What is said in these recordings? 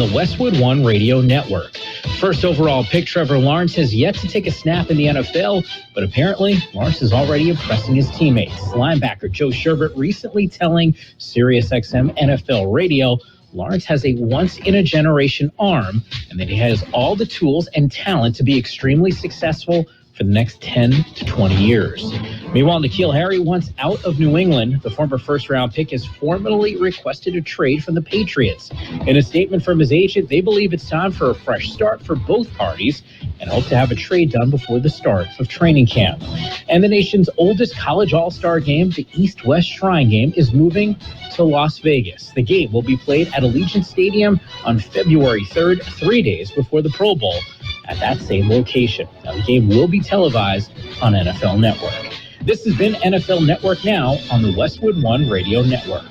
the Westwood One Radio Network. First overall pick Trevor Lawrence has yet to take a snap in the NFL, but apparently Lawrence is already impressing his teammates. Linebacker Joe Sherbert recently telling SiriusXM NFL Radio Lawrence has a once-in-a-generation arm and that he has all the tools and talent to be extremely successful for the next 10 to 20 years. Meanwhile, N'Keal Harry wants out of New England. The former first-round pick has formally requested a trade from the Patriots. In a statement from his agent, they believe it's time for a fresh start for both parties and hope to have a trade done before the start of training camp. And the nation's oldest college all-star game, the East-West Shrine Game, is moving to Las Vegas. The game will be played at Allegiant Stadium on February 3rd, 3 days before the Pro Bowl at that same location. Now, the game will be televised on NFL Network. This has been NFL Network Now on the Westwood One Radio Network.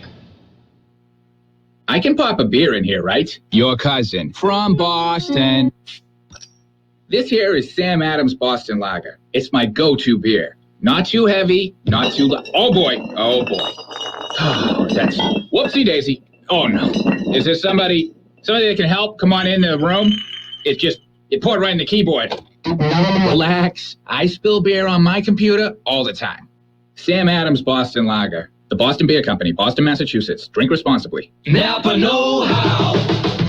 I can pop a beer in here, right? Your cousin from Boston. This here is Sam Adams Boston Lager. It's my go-to beer. Not too heavy, not too light. Oh boy. Oh, that's whoopsie daisy. Oh no. Is there somebody that can help? Come on in the room. It poured right in the keyboard. Relax. I spill beer on my computer all the time. Sam Adams Boston Lager. The Boston Beer Company, Boston, Massachusetts. Drink responsibly. Napa know-how.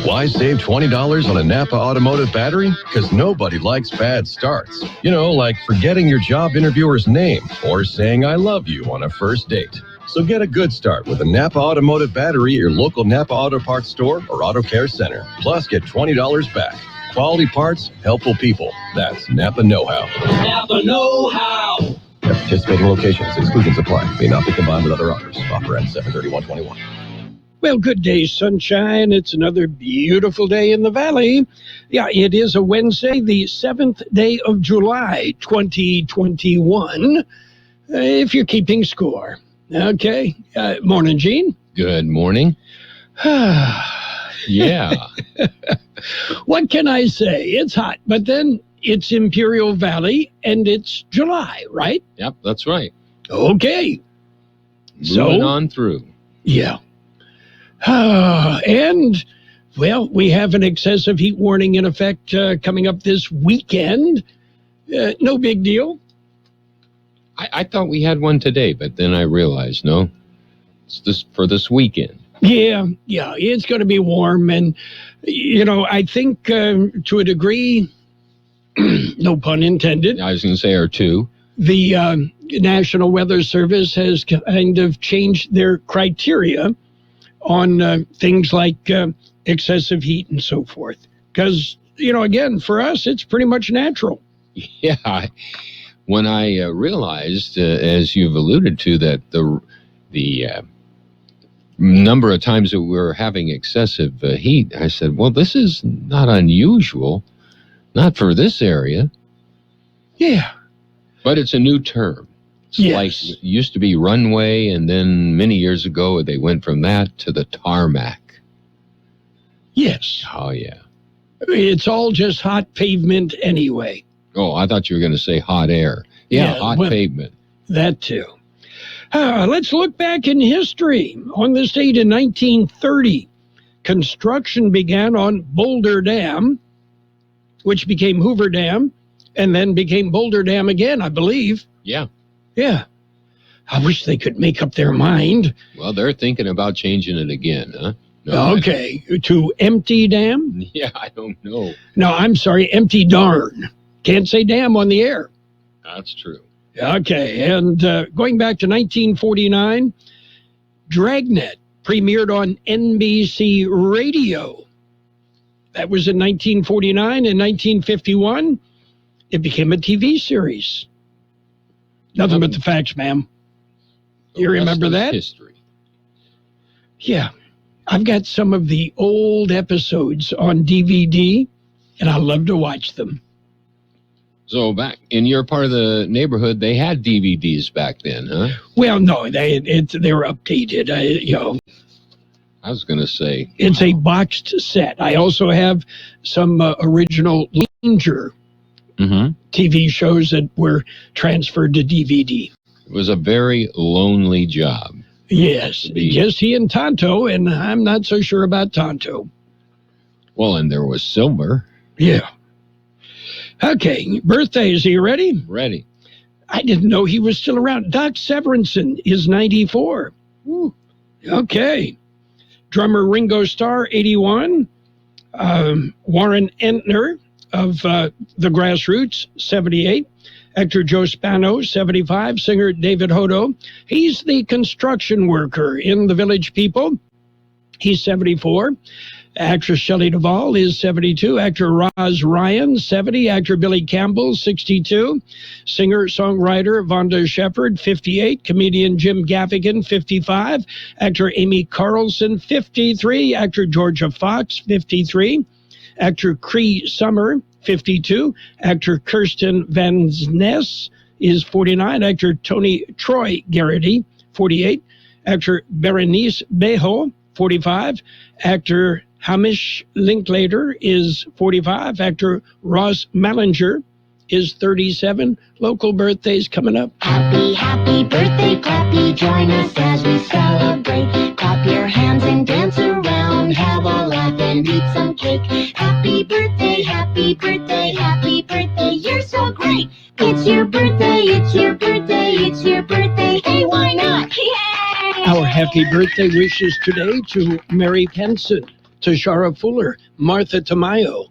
Why save $20 on a Napa automotive battery? Because nobody likes bad starts. You know, like forgetting your job interviewer's name or saying I love you on a first date. So get a good start with a Napa automotive battery at your local Napa Auto Parts store or Auto Care Center. Plus, get $20 back. Quality parts, helpful people. That's Napa know-how. Napa know-how. At participating locations, exclusions apply. May not be combined with other offers. Offer ends 7/31/21. Well, good day, sunshine. It's another beautiful day in the valley. Yeah, it is a Wednesday, the 7th day of July, 2021, if you're keeping score. Okay. Morning, Gene. Good morning. Yeah. What can I say? It's hot, but then it's Imperial Valley and it's July, right? Yep, that's right. Okay. Moving on through. Yeah. And, well, we have an excessive heat warning in effect coming up this weekend. No big deal. I thought we had one today, but then I realized, no, it's this for this weekend. Yeah, it's going to be warm. And, you know, I think to a degree, no pun intended. I was going to say or two. The National Weather Service has kind of changed their criteria on things like excessive heat and so forth. Because, you know, again, for us, it's pretty much natural. Yeah. When I realized, as you've alluded to, that the number of times that we're having excessive heat, I said, well, this is not unusual, not for this area. Yeah. But it's a new term. It's like it used to be runway, and then many years ago they went from that to the tarmac. Yes. Oh, yeah. It's all just hot pavement anyway. Oh, I thought you were going to say hot air. Yeah, hot pavement. That too. Let's look back in history. On this date in 1930, construction began on Boulder Dam, which became Hoover Dam, and then became Boulder Dam again, I believe. Yeah. Yeah. I wish they could make up their mind. Well, they're thinking about changing it again, huh? No, okay. To Empty Dam? Yeah, I don't know. No, I'm sorry. Empty Darn. Can't say dam on the air. That's true. Okay. And going back to 1949, Dragnet premiered on NBC Radio. That was in 1949. In 1951, it became a TV series. Nothing but the facts, ma'am. You remember that? History. Yeah. I've got some of the old episodes on DVD, and I love to watch them. So back in your part of the neighborhood, they had DVDs back then, huh? Well, no, they were updated. I was going to say. It's a boxed set. I also have some original Ranger TV shows that were transferred to DVD. It was a very lonely job. Yes, just he and Tonto, and I'm not so sure about Tonto. Well, and there was silver. Yeah. Okay, birthdays, are you ready? Ready. I didn't know he was still around. Doc Severinsen is 94. Ooh. Okay. Drummer Ringo Starr, 81. Warren Entner of the Grassroots, 78. Actor Joe Spano, 75. Singer David Hodo. He's the construction worker in The Village People. He's 74. Actress Shelley Duvall is 72. Actor Roz Ryan, 70. Actor Billy Campbell, 62. Singer-songwriter Vonda Shepard, 58. Comedian Jim Gaffigan, 55. Actor Amy Carlson, 53. Actor Georgia Fox, 53. Actor Cree Summer, 52. Actor Kirsten Van Ness is 49. Actor Troy Garrity, 48. Actor Berenice Bejo, 45. Actor Hamish Linklater is 45. Actor Ross Mallinger is 37. Local birthdays coming up. Happy, happy birthday, Pappy. Join us as we celebrate. Clap your hands and dance around. Have a laugh and eat some cake. Happy birthday, happy birthday, happy birthday. You're so great. It's your birthday, it's your birthday, it's your birthday. Hey, why not? Yay! Our happy birthday wishes today to Mary Penson, Tashara Fuller, Martha Tamayo,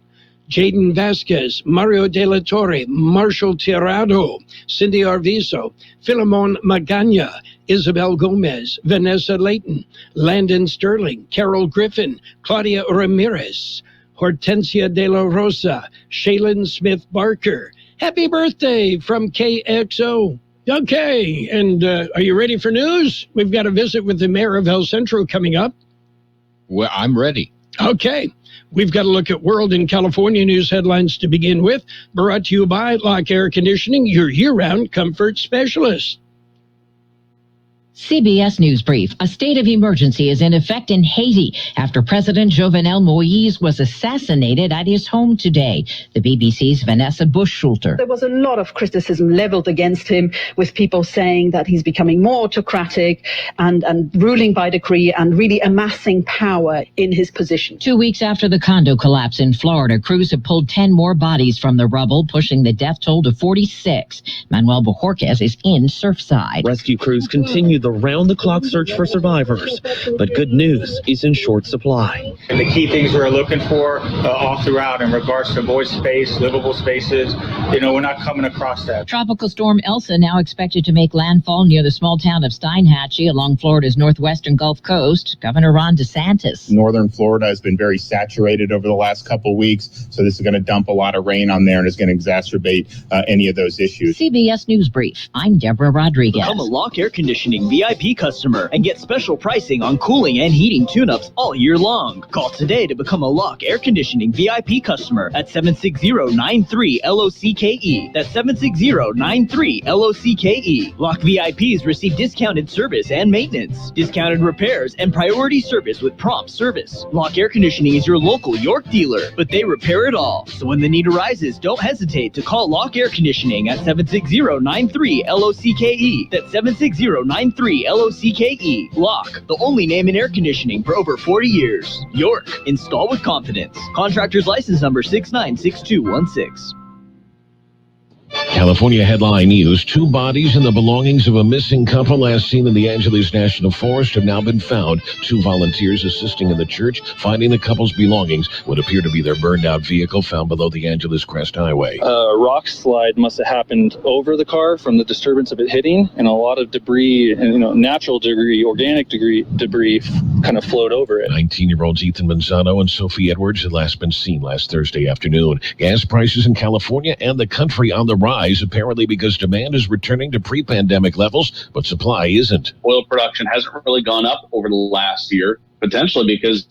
Jaden Vasquez, Mario De La Torre, Marshall Tirado, Cindy Arvizo, Philemon Magana, Isabel Gomez, Vanessa Layton, Landon Sterling, Carol Griffin, Claudia Ramirez, Hortensia De La Rosa, Shaylin Smith Barker. Happy birthday from KXO. Okay, and are you ready for news? We've got a visit with the mayor of El Centro coming up. Well, I'm ready. Okay, we've got to look at world and California news headlines to begin with. Brought to you by Lock Air Conditioning, your year-round comfort specialist. CBS News Brief. A state of emergency is in effect in Haiti after President Jovenel Moïse was assassinated at his home today. The BBC's Vanessa Bush-Schulter. There was a lot of criticism leveled against him, with people saying that he's becoming more autocratic and ruling by decree and really amassing power in his position. 2 weeks after the condo collapse in Florida, crews have pulled 10 more bodies from the rubble, pushing the death toll to 46. Manuel Bojorquez is in Surfside. Rescue crews continue the round-the-clock search for survivors, but good news is in short supply. And the key things we're looking for all throughout in regards to void space, livable spaces, we're not coming across that. Tropical storm Elsa now expected to make landfall near the small town of Steinhatchee along Florida's northwestern Gulf Coast. Governor Ron DeSantis. Northern Florida has been very saturated over the last couple weeks, so this is going to dump a lot of rain on there and is going to exacerbate any of those issues. CBS News Brief. I'm Deborah Rodriguez. Become a Lock Air Conditioning VIP customer and get special pricing on cooling and heating tune-ups all year long. Call today to become a Lock Air Conditioning VIP customer at 760-93-LOCKE. That's 760-93-LOCKE. Lock VIPs receive discounted service and maintenance, discounted repairs, and priority service with prompt service. Lock Air Conditioning is your local York dealer, but they repair it all. So when the need arises, don't hesitate to call Lock Air Conditioning at 760-93-LOCKE. That's 760-93-LOCKE. Lock, the only name in air conditioning for over 40 years. York, install with confidence. Contractor's license number 696216. California headline news. 2 bodies and the belongings of a missing couple last seen in the Angeles National Forest have now been found. 2 volunteers assisting in the church finding the couple's belongings, what appear to be their burned out vehicle found below the Angeles Crest Highway. A rock slide must have happened over the car from the disturbance of it hitting, and a lot of debris and natural debris, organic debris kind of flowed over it. 19-year-olds Ethan Manzano and Sophie Edwards had last been seen last Thursday afternoon. Gas prices in California and the country on the rise, apparently because demand is returning to pre-pandemic levels, but supply isn't. Oil production hasn't really gone up over the last year, potentially because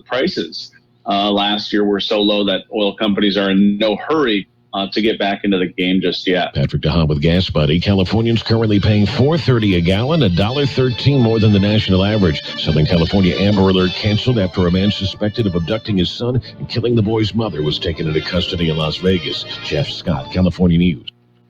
prices last year were so low that oil companies are in no hurry to get back into the game just yet. Patrick DeHaan with Gas Buddy. Californians currently paying $4.30 a gallon, $1.13 more than the national average. Southern California Amber Alert canceled after a man suspected of abducting his son and killing the boy's mother was taken into custody in Las Vegas. Jeff Scott, California News.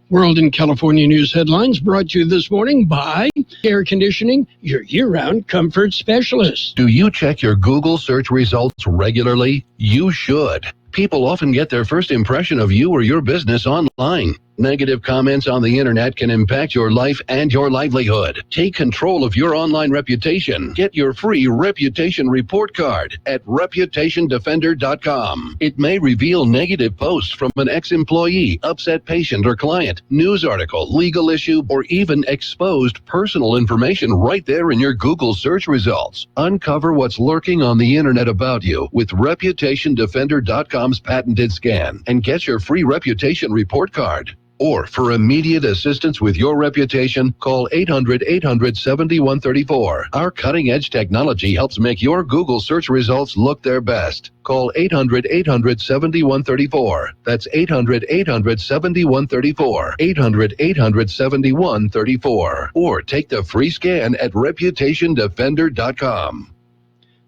World and California news headlines brought to you this morning by Air Conditioning, your year-round comfort specialist. Do you check your Google search results regularly? You should. People often get their first impression of you or your business online. Negative comments on the internet can impact your life and your livelihood. Take control of your online reputation. Get your free reputation report card at reputationdefender.com. It may reveal negative posts from an ex-employee, upset patient or client, news article, legal issue, or even exposed personal information right there in your Google search results. Uncover what's lurking on the internet about you with reputationdefender.com's patented scan and get your free reputation report card. Or for immediate assistance with your reputation, call 800-800-7134. Our cutting-edge technology helps make your Google search results look their best. Call 800-800-7134. That's 800-800-7134. 800-800-7134. Or take the free scan at reputationdefender.com.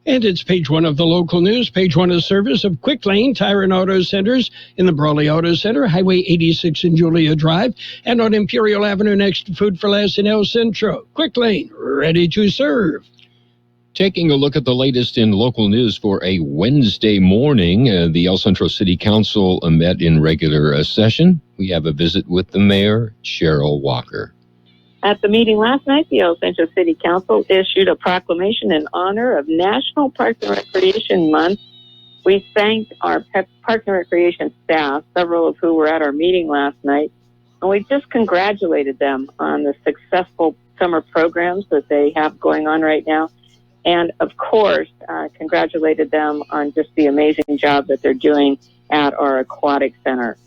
And it's page one of the local news. Page one is service of Quick Lane Tire and Auto Centers in the Brawley Auto Center, Highway 86 and Julia Drive, and on Imperial Avenue next to Food for Less in El Centro. Quick Lane, ready to serve. Taking a look at the latest in local news for a Wednesday morning, the El Centro City Council met in regular session. We have a visit with the mayor, Cheryl Walker. At the meeting last night, the El Centro City Council issued a proclamation in honor of National Parks and Recreation Month. We thanked our Parks and Recreation staff, several of who were at our meeting last night, and we just congratulated them on the successful summer programs that they have going on right now, and of course, congratulated them on just the amazing job that they're doing at our aquatic center.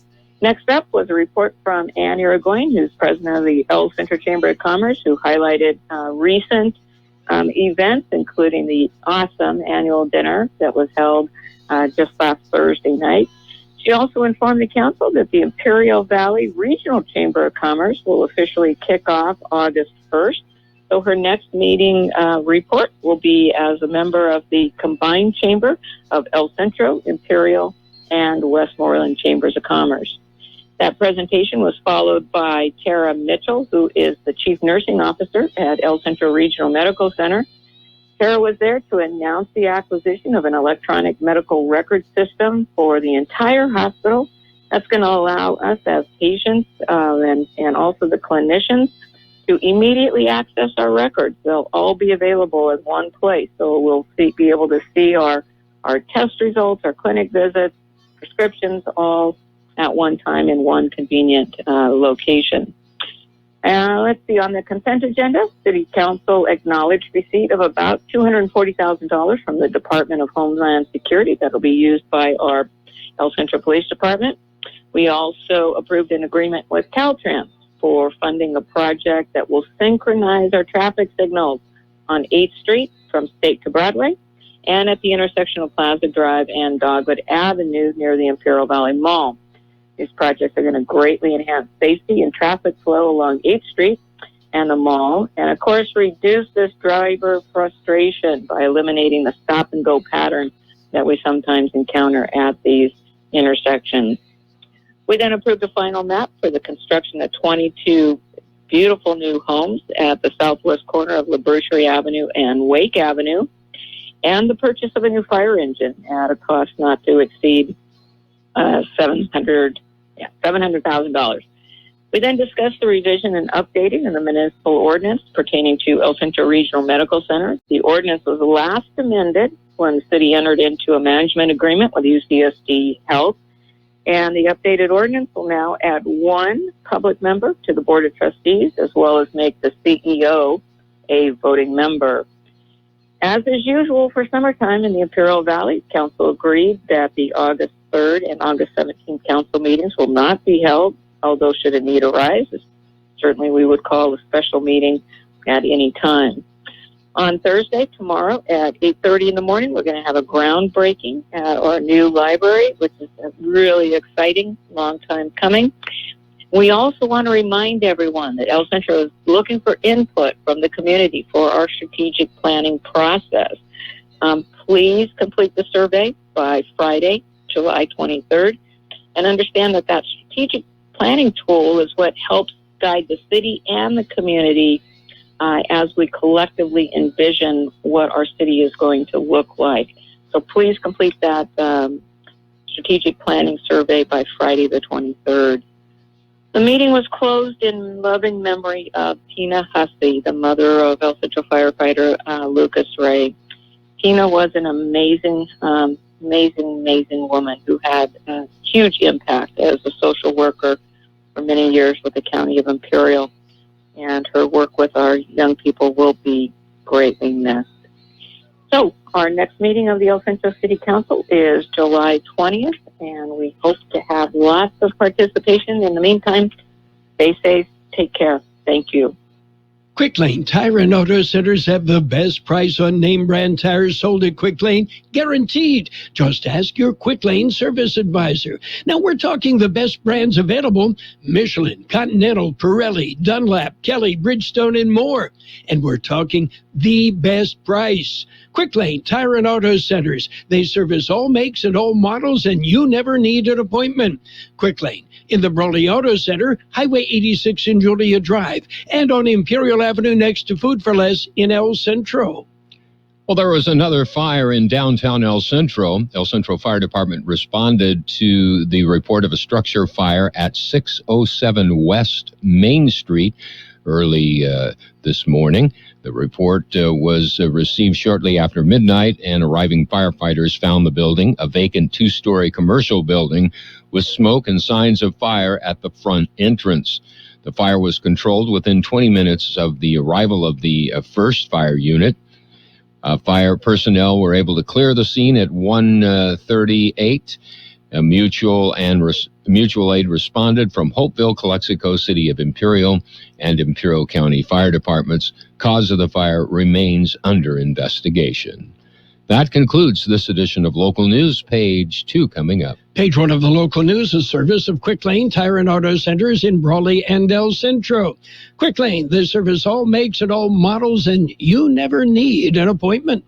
Next up was a report from Ann Irigoyen, who's president of the El Centro Chamber of Commerce, who highlighted recent events, including the awesome annual dinner that was held just last Thursday night. She also informed the council that the Imperial Valley Regional Chamber of Commerce will officially kick off August 1st. So her next meeting report will be as a member of the combined chamber of El Centro, Imperial, and Westmoreland Chambers of Commerce. That presentation was followed by Tara Mitchell, who is the Chief Nursing Officer at El Centro Regional Medical Center. Tara was there to announce the acquisition of an electronic medical record system for the entire hospital. That's going to allow us as patients and also the clinicians to immediately access our records. They'll all be available in one place, so we'll be able to see our test results, our clinic visits, prescriptions, all at one time in one convenient location. Let's see, on the consent agenda, City Council acknowledged receipt of about $240,000 from the Department of Homeland Security that will be used by our El Centro Police Department. We also approved an agreement with Caltrans for funding a project that will synchronize our traffic signals on 8th Street from State to Broadway and at the intersection of Plaza Drive and Dogwood Avenue near the Imperial Valley Mall. These projects are going to greatly enhance safety and traffic flow along 8th Street and the mall, and of course reduce this driver frustration by eliminating the stop-and-go pattern that we sometimes encounter at these intersections. We then approved the final map for the construction of 22 beautiful new homes at the southwest corner of La Brucherie Avenue and Wake Avenue, and the purchase of a new fire engine at a cost not to exceed $700,000. We then discussed the revision and updating of the municipal ordinance pertaining to El Centro Regional Medical Center. The ordinance was last amended when the city entered into a management agreement with UCSD Health, and the updated ordinance will now add one public member to the Board of Trustees, as well as make the CEO a voting member. As is usual for summertime in the Imperial Valley, Council agreed that the August 3rd and August 17th council meetings will not be held, although should a need arise, certainly we would call a special meeting at any time. On Thursday, tomorrow at 8:30 in the morning, we're going to have a groundbreaking at our new library, which is really exciting, long time coming. We also want to remind everyone that El Centro is looking for input from the community for our strategic planning process. Please complete the survey by Friday, July 23rd, and understand that that strategic planning tool is what helps guide the city and the community as we collectively envision what our city is going to look like. So please complete that strategic planning survey by Friday the 23rd. The meeting was closed in loving memory of Tina Hussey, the mother of El Centro firefighter Lucas Ray. Tina was an amazing woman who had a huge impact as a social worker for many years with the County of Imperial, and her work with our young people will be greatly missed. So our next meeting of the El Centro City Council is July 20th, and we hope to have lots of participation. In the meantime, stay safe, take care. Thank you. Quick Lane Tire and Auto Centers have the best price on name brand tires sold at Quick Lane, guaranteed. Just ask your Quick Lane service advisor. Now we're talking the best brands available: Michelin, Continental, Pirelli, Dunlap, Kelly, Bridgestone, and more. And we're talking the best price. Quick Lane Tire and Auto Centers. They service all makes and all models, and you never need an appointment. Quick Lane in the Brawley Auto Center, Highway 86 in Julia Drive, and on Imperial Avenue next to Food for Less in El Centro. Well, there was another fire in downtown El Centro. El Centro Fire Department responded to the report of a structure fire at 607 West Main Street early this morning. The report was received shortly after midnight, and arriving firefighters found the building, a vacant two-story commercial building, with smoke and signs of fire at the front entrance. The fire was controlled within 20 minutes of the arrival of the first fire unit. Fire personnel were able to clear the scene at 1:38. Mutual aid responded from Hopeville, Calexico, City of Imperial, and Imperial County Fire Departments. Cause of the fire remains under investigation. That concludes this edition of Local News. Page 2 coming up. Page 1 of the local news, a service of Quick Lane Tire and Auto Centers in Brawley and El Centro. Quick Lane, they service all makes and all models, and you never need an appointment.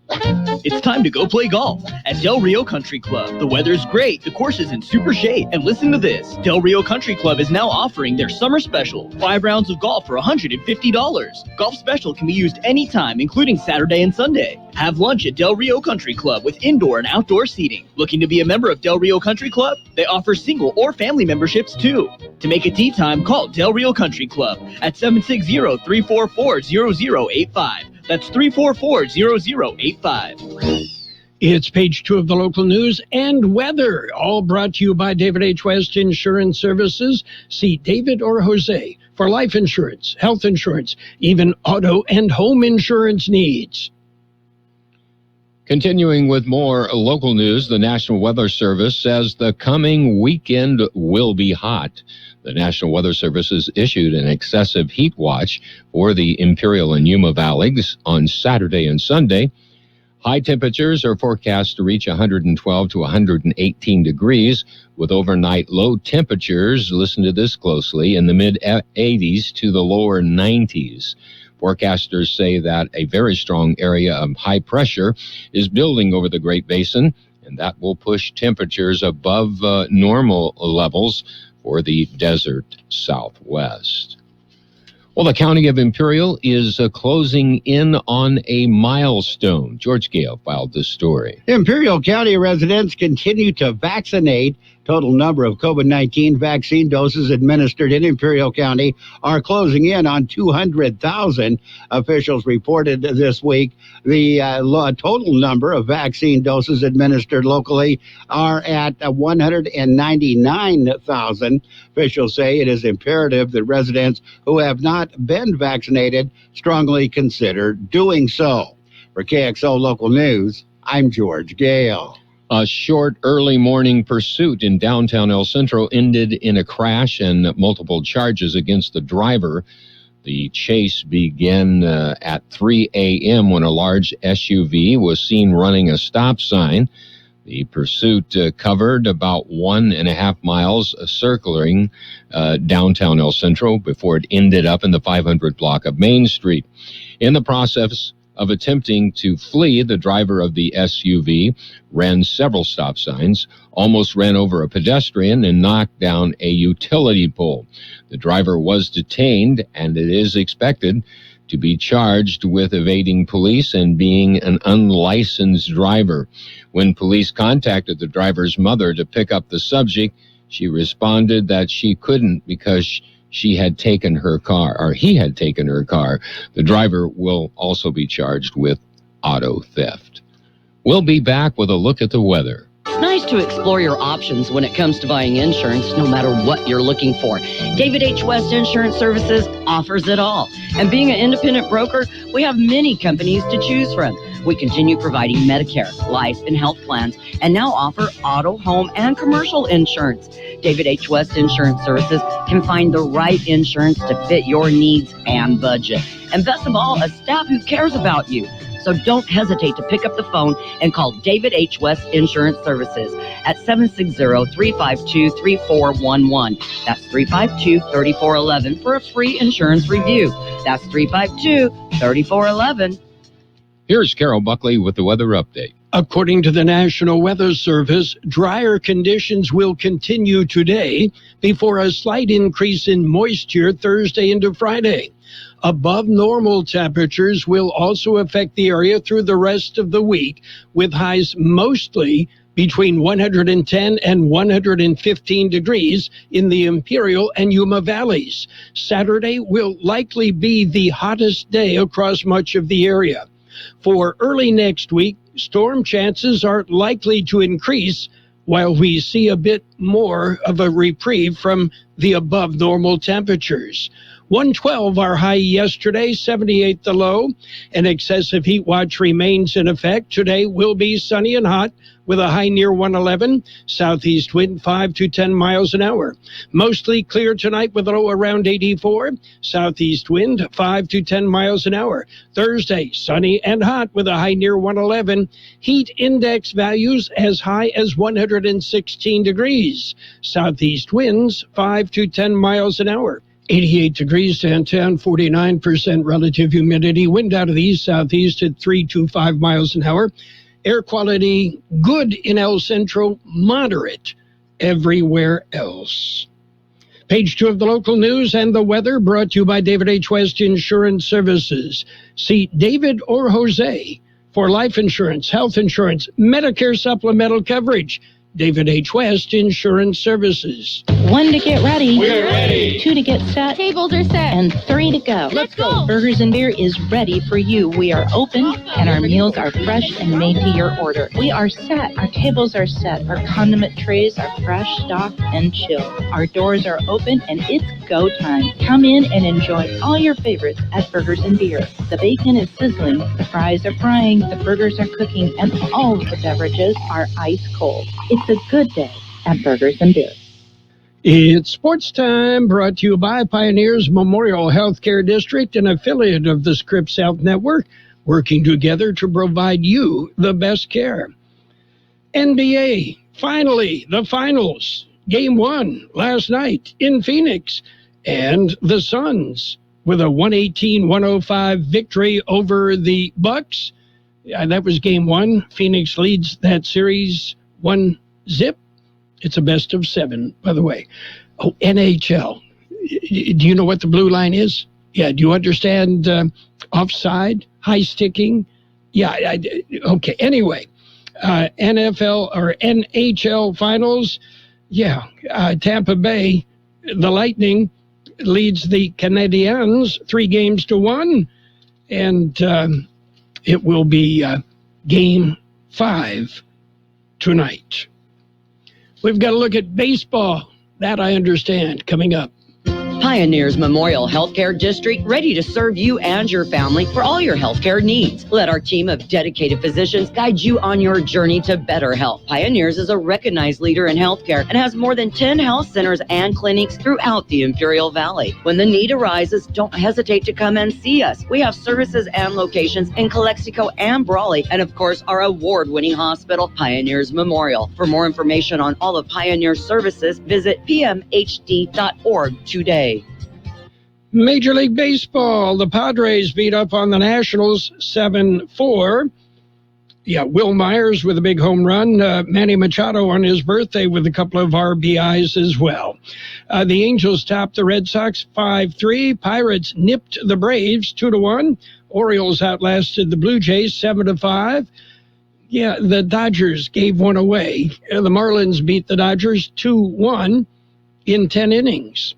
It's time to go play golf at Del Rio Country Club. The weather's great, the course is in super shape, and listen to this. Del Rio Country Club is now offering their summer special, 5 rounds of golf for $150. Golf special can be used anytime, including Saturday and Sunday. Have lunch at Del Rio Country Club with indoor and outdoor seating. Looking to be a member of Del Rio Country Club? They offer single or family memberships too. To make a tee time, call Del Rio Country Club at 760-344-0085. That's 344-0085. It's page 2 of the local news and weather, all brought to you by David H. West Insurance Services. See David or Jose for life insurance, health insurance, even auto and home insurance needs. Continuing with more local news, the National Weather Service says the coming weekend will be hot. The National Weather Service has issued an excessive heat watch for the Imperial and Yuma Valleys on Saturday and Sunday. High temperatures are forecast to reach 112 to 118 degrees, with overnight low temperatures, listen to this closely, in the mid-80s to the lower 90s. Forecasters say that a very strong area of high pressure is building over the Great Basin, and that will push temperatures above normal levels for the desert Southwest. Well, the County of Imperial is closing in on a milestone. George Gale filed this story. Imperial County residents continue to vaccinate. Total number of COVID-19 vaccine doses administered in Imperial County are closing in on 200,000. Officials reported this week the total number of vaccine doses administered locally are at 199,000. Officials say it is imperative that residents who have not been vaccinated strongly consider doing so. For KXO Local News, I'm George Gale. A short early morning pursuit in downtown El Centro ended in a crash and multiple charges against the driver. The chase began at 3 a.m. when a large SUV was seen running a stop sign. The pursuit covered about 1.5 miles circling downtown El Centro before it ended up in the 500 block of Main Street. In the process of attempting to flee, the driver of the SUV ran several stop signs, almost ran over a pedestrian, and knocked down a utility pole. The driver was detained, and it is expected to be charged with evading police and being an unlicensed driver. When police contacted the driver's mother to pick up the subject, she responded that she couldn't because she had taken her car, or he had taken her car. The driver will also be charged with auto theft. We'll be back with a look at the weather. It's nice to explore your options when it comes to buying insurance, no matter what you're looking for. David H. West Insurance Services offers it all. And being an independent broker, we have many companies to choose from. We continue providing Medicare, life, and health plans, and now offer auto, home, and commercial insurance. David H. West Insurance Services can find the right insurance to fit your needs and budget. And best of all, a staff who cares about you. So don't hesitate to pick up the phone and call David H. West Insurance Services at 760-352-3411. That's 352-3411 for a free insurance review. That's 352-3411. Here's Carroll Buckley with the weather update. According to the National Weather Service, drier conditions will continue today before a slight increase in moisture Thursday into Friday. Above normal temperatures will also affect the area through the rest of the week, with highs mostly between 110 and 115 degrees in the Imperial and Yuma Valleys. Saturday will likely be the hottest day across much of the area. For early next week, storm chances are likely to increase while we see a bit more of a reprieve from the above normal temperatures. 112 our high yesterday, 78 the low. An excessive heat watch remains in effect. Today will be sunny and hot with a high near 111. Southeast wind 5 to 10 miles an hour. Mostly clear tonight with a low around 84. Southeast wind 5 to 10 miles an hour. Thursday, sunny and hot with a high near 111. Heat index values as high as 116 degrees. Southeast winds 5 to 10 miles an hour. 88 degrees downtown, 49% relative humidity, wind out of the east-southeast at 3 to 5 miles an hour. Air quality good in El Centro, moderate everywhere else. Page 2 of the local news and the weather brought to you by David H. West Insurance Services. See David or Jose for life insurance, health insurance, Medicare supplemental coverage. David H. West Insurance Services. 1 to get ready. We're ready. 2 to get set. Tables are set. And 3 to go. Let's go. Burgers and Beer is ready for you. We are open and our meals are fresh and made to your order. We are set. Our tables are set. Our condiment trays are fresh, stocked, and chilled. Our doors are open and it's go time. Come in and enjoy all your favorites at Burgers and Beer. The bacon is sizzling, the fries are frying, the burgers are cooking, and all of the beverages are ice cold. It's a good day at Burgers and Beer. It's sports time, brought to you by Pioneers Memorial Healthcare District, an affiliate of the Scripps Health Network, working together to provide you the best care. NBA, finally, the finals. Game 1 last night in Phoenix, and the Suns with a 118-105 victory over the Bucks. That was Game 1. Phoenix leads that series 1-0. It's a best of 7, by the way. Oh, NHL. Do you know what the blue line is? Yeah, do you understand offside, high sticking? Yeah, okay. Anyway, NFL or NHL finals. Yeah, Tampa Bay, the Lightning leads the Canadiens 3-1, and it will be Game 5 tonight. We've got to look at baseball. That I understand, coming up. Pioneers Memorial Healthcare District, ready to serve you and your family for all your healthcare needs. Let our team of dedicated physicians guide you on your journey to better health. Pioneers is a recognized leader in healthcare and has more than 10 health centers and clinics throughout the Imperial Valley. When the need arises, don't hesitate to come and see us. We have services and locations in Calexico and Brawley, and of course, our award-winning hospital, Pioneers Memorial. For more information on all of Pioneers services, visit pmhd.org today. Major League Baseball, the Padres beat up on the Nationals 7-4. Yeah, Will Myers with a big home run. Manny Machado on his birthday with a couple of RBIs as well. The Angels topped the Red Sox 5-3. Pirates nipped the Braves 2-1. Orioles outlasted the Blue Jays 7-5. Yeah, the Dodgers gave one away. The Marlins beat the Dodgers 2-1 in 10 innings.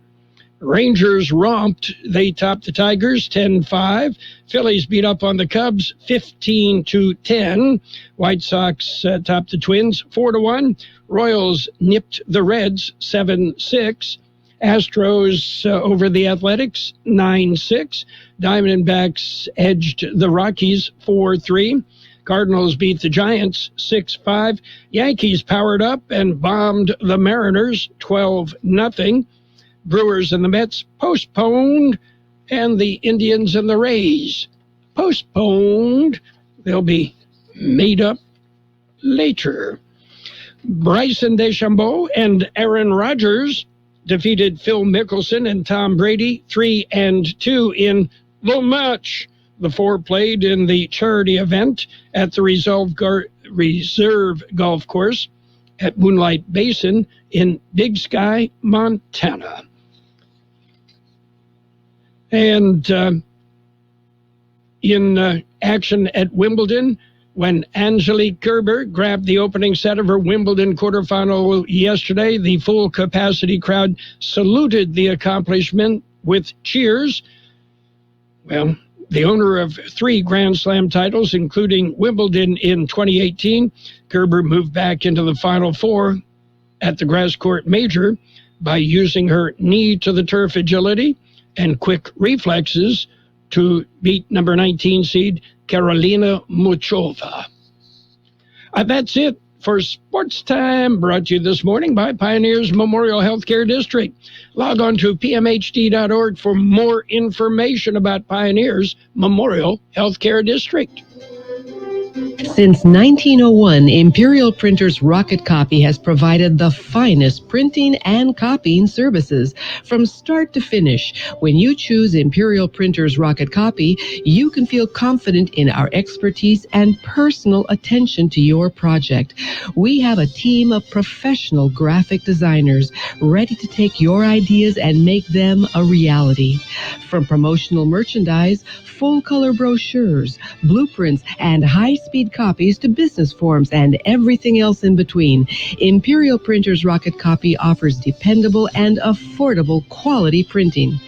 Rangers romped. They topped the Tigers 10-5. Phillies beat up on the Cubs 15-10. White Sox topped the Twins 4-1. Royals nipped the Reds 7-6. Astros over the Athletics 9-6. Diamondbacks edged the Rockies 4-3. Cardinals beat the Giants 6-5. Yankees powered up and bombed the Mariners 12-0. Brewers and the Mets postponed, and the Indians and the Rays postponed. They'll be made up later. Bryson DeChambeau and Aaron Rodgers defeated Phil Mickelson and Tom Brady 3-2 in the match. The four played in the charity event at the Reserve Golf Course at Moonlight Basin in Big Sky, Montana. And in action at Wimbledon, when Angelique Kerber grabbed the opening set of her Wimbledon quarterfinal yesterday, the full capacity crowd saluted the accomplishment with cheers. Well, the owner of 3 Grand Slam titles, including Wimbledon in 2018, Kerber moved back into the Final Four at the Grass Court Major by using her knee-to-the-turf agility and quick reflexes to beat number 19 seed Karolina Muchova. That's it for Sports Time, brought to you this morning by Pioneers Memorial Healthcare District. Log on to pmhd.org for more information about Pioneers Memorial Healthcare District. Since 1901, Imperial Printers Rocket Copy has provided the finest printing and copying services from start to finish. When you choose Imperial Printers Rocket Copy, you can feel confident in our expertise and personal attention to your project. We have a team of professional graphic designers ready to take your ideas and make them a reality. From promotional merchandise, full-color brochures, blueprints, and high-speed copies to business forms and everything else in between, Imperial Printers Rocket Copy offers dependable and affordable quality printing.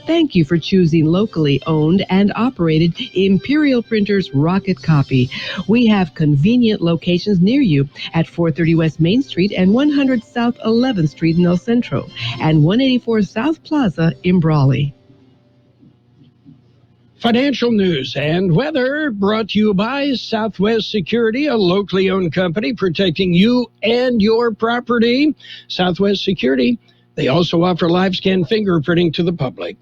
Thank you for choosing locally owned and operated Imperial Printers Rocket Copy. We have convenient locations near you at 430 West Main Street and 100 South 11th Street in El Centro and 184 South Plaza in Brawley. Financial news and weather brought to you by Southwest Security, a locally owned company protecting you and your property. Southwest Security, they also offer live scan fingerprinting to the public.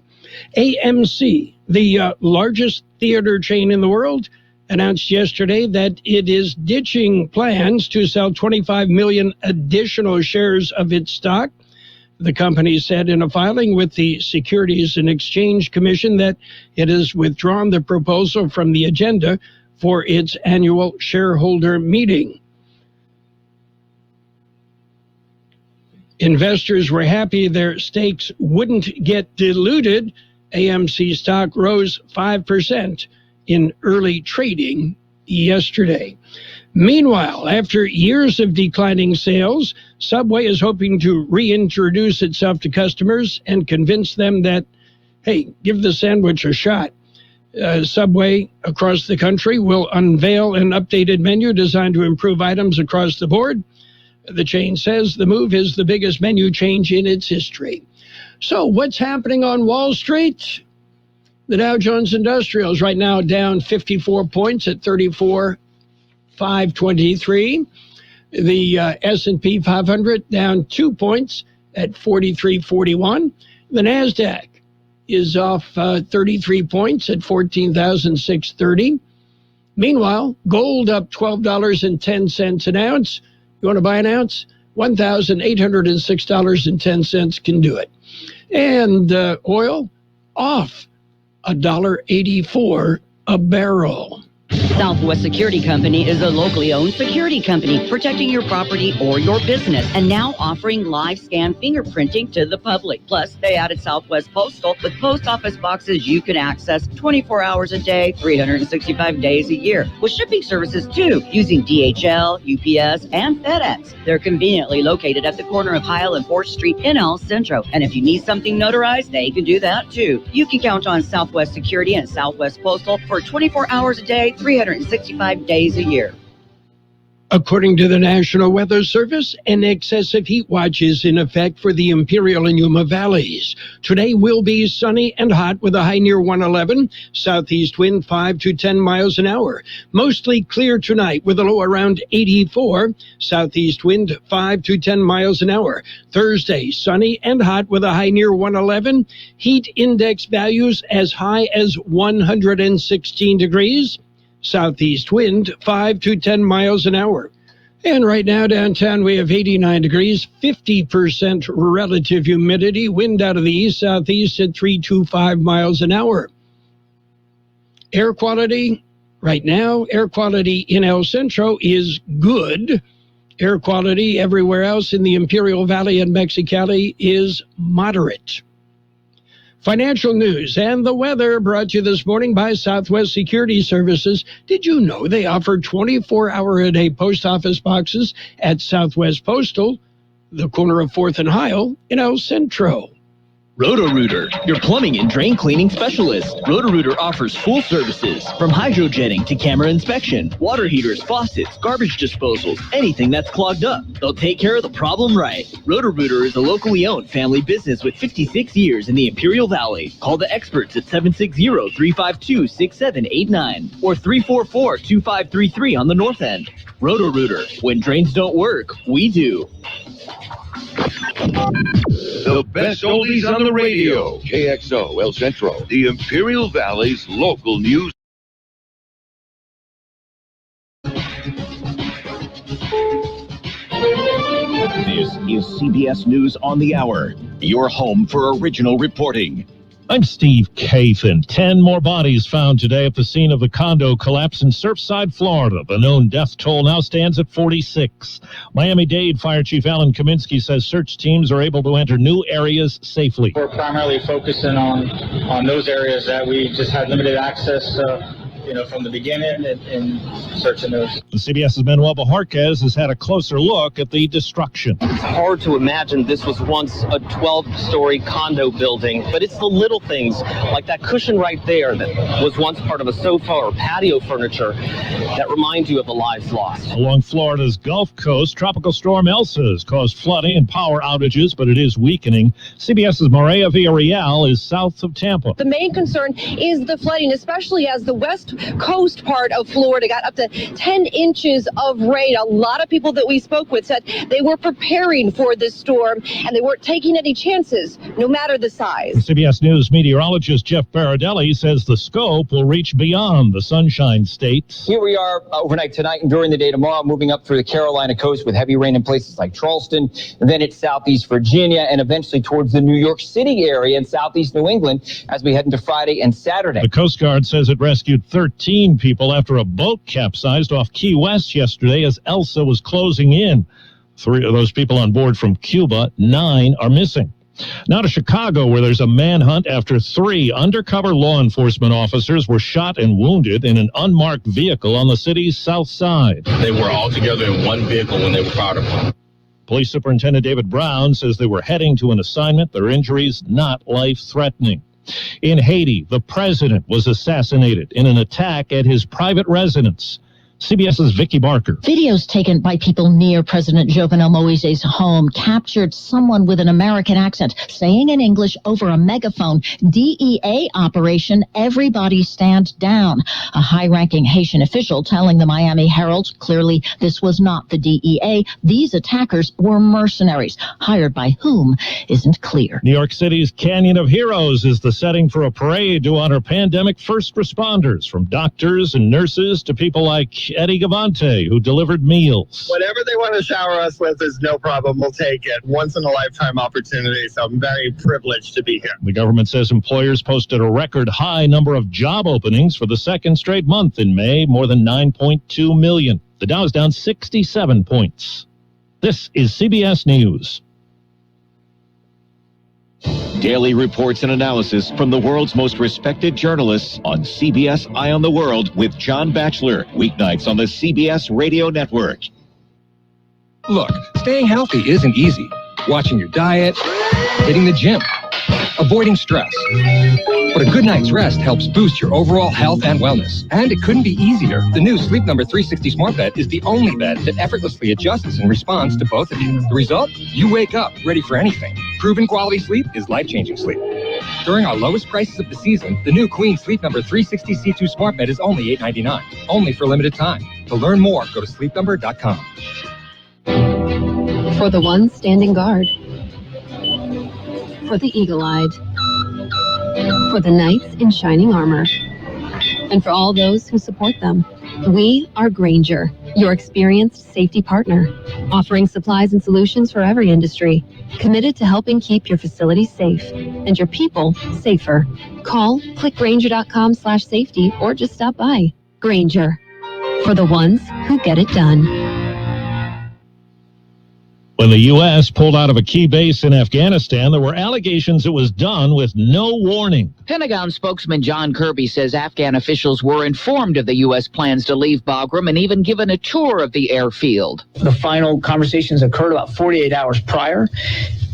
AMC, the largest theater chain in the world, announced yesterday that it is ditching plans to sell 25 million additional shares of its stock. The company said in a filing with the Securities and Exchange Commission that it has withdrawn the proposal from the agenda for its annual shareholder meeting. Investors were happy their stakes wouldn't get diluted. AMC stock rose 5% in early trading yesterday. Meanwhile, after years of declining sales, Subway is hoping to reintroduce itself to customers and convince them that, hey, give the sandwich a shot. Subway across the country will unveil an updated menu designed to improve items across the board. The chain says the move is the biggest menu change in its history. So what's happening on Wall Street? The Dow Jones Industrial is right now down 54 points at 34,523. The S&P 500 down 2 points at 4341. The NASDAQ is off 33 points at 14,630. Meanwhile, gold up $12.10 an ounce. You want to buy an ounce? $1,806.10 can do it. And oil off $1.84 a barrel. Southwest Security Company is a locally owned security company protecting your property or your business, and now offering live scan fingerprinting to the public. Plus, they added Southwest Postal with post office boxes you can access 24 hours a day, 365 days a year, with shipping services too, using DHL, UPS, and FedEx. They're conveniently located at the corner of Heil and 4th Street in El Centro, and if you need something notarized, they can do that too. You can count on Southwest Security and Southwest Postal for 24 hours a day, 365 days a year. According to the National Weather Service, an excessive heat watch is in effect for the Imperial and Yuma valleys. Today will be sunny and hot with a high near 111, southeast wind 5 to 10 miles an hour. Mostly clear tonight with a low around 84, southeast wind 5 to 10 miles an hour. Thursday, sunny and hot with a high near 111, heat index values as high as 116 degrees. Southeast wind 5 to 10 miles an hour. And right now downtown we have 89 degrees, 50% relative humidity, wind out of the east-southeast at 325 miles an hour. Air quality, right now, air quality in El Centro is good. Air quality everywhere else in the Imperial Valley and Mexicali is moderate. Financial news and the weather brought to you this morning by Southwest Security Services. Did you know they offer 24-hour-a-day post office boxes at Southwest Postal, the corner of 4th and Heil in El Centro? Roto-Rooter, your plumbing and drain cleaning specialist. Roto-Rooter offers full services, from hydrojetting to camera inspection, water heaters, faucets, garbage disposals, anything that's clogged up. They'll take care of the problem right. Roto-Rooter is a locally owned family business with 56 years in the Imperial Valley. Call the experts at 760-352-6789 or 344-2533 on the north end. Roto-Rooter, when drains don't work, we do. The best oldies on the radio. KXO El Centro, the Imperial Valley's local news. This is CBS News on the Hour, your home for original reporting. I'm Steve Kathan. 10 more bodies found today at the scene of the condo collapse in Surfside, Florida. The known death toll now stands at 46. Miami-Dade Fire Chief Alan Kaminsky says search teams are able to enter new areas safely. We're primarily focusing on those areas that we just had limited access from the beginning and searching those. CBS's Manuel Bajarquez has had a closer look at the destruction. It's hard to imagine this was once a 12-story condo building, but it's the little things like that cushion right there that was once part of a sofa or patio furniture that remind you of the lives lost. Along Florida's Gulf Coast, Tropical Storm Elsa has caused flooding and power outages, but it is weakening. CBS's Maria Villarreal is south of Tampa. The main concern is the flooding, especially as the west coast part of Florida got up to 10 inches of rain. A lot of people that we spoke with said they were preparing for this storm and they weren't taking any chances, no matter the size. CBS News meteorologist Jeff Baradelli says the scope will reach beyond the Sunshine State. Here we are overnight tonight and during the day tomorrow, moving up through the Carolina coast with heavy rain in places like Charleston, and then it's southeast Virginia, and eventually towards the New York City area and southeast New England as we head into Friday and Saturday. The Coast Guard says it rescued 13 people after a boat capsized off Key West yesterday as Elsa was closing in. 3 of those people on board from Cuba, 9 are missing. Now to Chicago, where there's a manhunt after 3 undercover law enforcement officers were shot and wounded in an unmarked vehicle on the city's south side. They were all together in one vehicle when they were fired upon. Police Superintendent David Brown says they were heading to an assignment, their injuries not life-threatening. In Haiti, the president was assassinated in an attack at his private residence. CBS's Vicki Barker. Videos taken by people near President Jovenel Moise's home captured someone with an American accent saying in English over a megaphone, DEA operation, everybody stand down. A high-ranking Haitian official telling the Miami Herald, clearly this was not the DEA. These attackers were mercenaries. Hired by whom isn't clear. New York City's Canyon of Heroes is the setting for a parade to honor pandemic first responders, from doctors and nurses to people like Eddie Gavante, who delivered meals. Whatever they want to shower us with is no problem. We'll take it. Once-in-a-lifetime opportunity, so I'm very privileged to be here. The government says employers posted a record high number of job openings for the second straight month in May, more than 9.2 million. The Dow is down 67 points. This is CBS News. Daily reports and analysis from the world's most respected journalists on CBS Eye on the World with John Batchelor. Weeknights on the CBS Radio Network. Look, staying healthy isn't easy. Watching your diet, hitting the gym, avoiding stress. But a good night's rest helps boost your overall health and wellness. And it couldn't be easier. The new Sleep Number 360 Smart Bed is the only bed that effortlessly adjusts and responds to both of you. The result? You wake up ready for anything. Proven quality sleep is life-changing sleep. During our lowest prices of the season, the new Queen Sleep Number 360 C2 Smart Bed is only $8.99. Only for limited time. To learn more, go to sleepnumber.com. For the ones standing guard. For the eagle-eyed. For the knights in shining armor. And for all those who support them. We are Grainger, your experienced safety partner, offering supplies and solutions for every industry, committed to helping keep your facilities safe and your people safer. Call, click Grainger.com/safety, or just stop by. Grainger, for the ones who get it done. When the U.S. pulled out of a key base in Afghanistan, there were allegations it was done with no warning. Pentagon spokesman John Kirby says Afghan officials were informed of the U.S. plans to leave Bagram and even given a tour of the airfield. The final conversations occurred about 48 hours prior.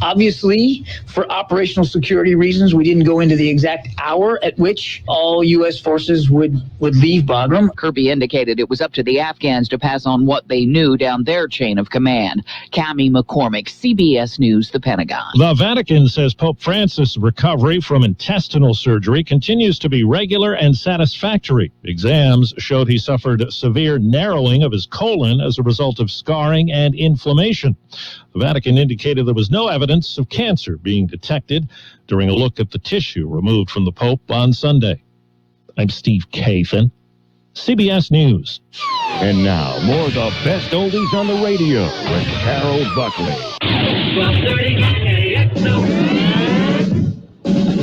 Obviously, for operational security reasons, we didn't go into the exact hour at which all U.S. forces would leave Bagram. Kirby indicated it was up to the Afghans to pass on what they knew down their chain of command. Cammie McCormick, CBS News, the Pentagon. The Vatican says Pope Francis' recovery from intestinal surgery continues to be regular and satisfactory. Exams showed he suffered severe narrowing of his colon as a result of scarring and inflammation. The Vatican indicated there was no evidence of cancer being detected during a look at the tissue removed from the Pope on Sunday. I'm Steve Kathan, CBS News. And now, more of the best oldies on the radio with Carroll Buckley. 12:30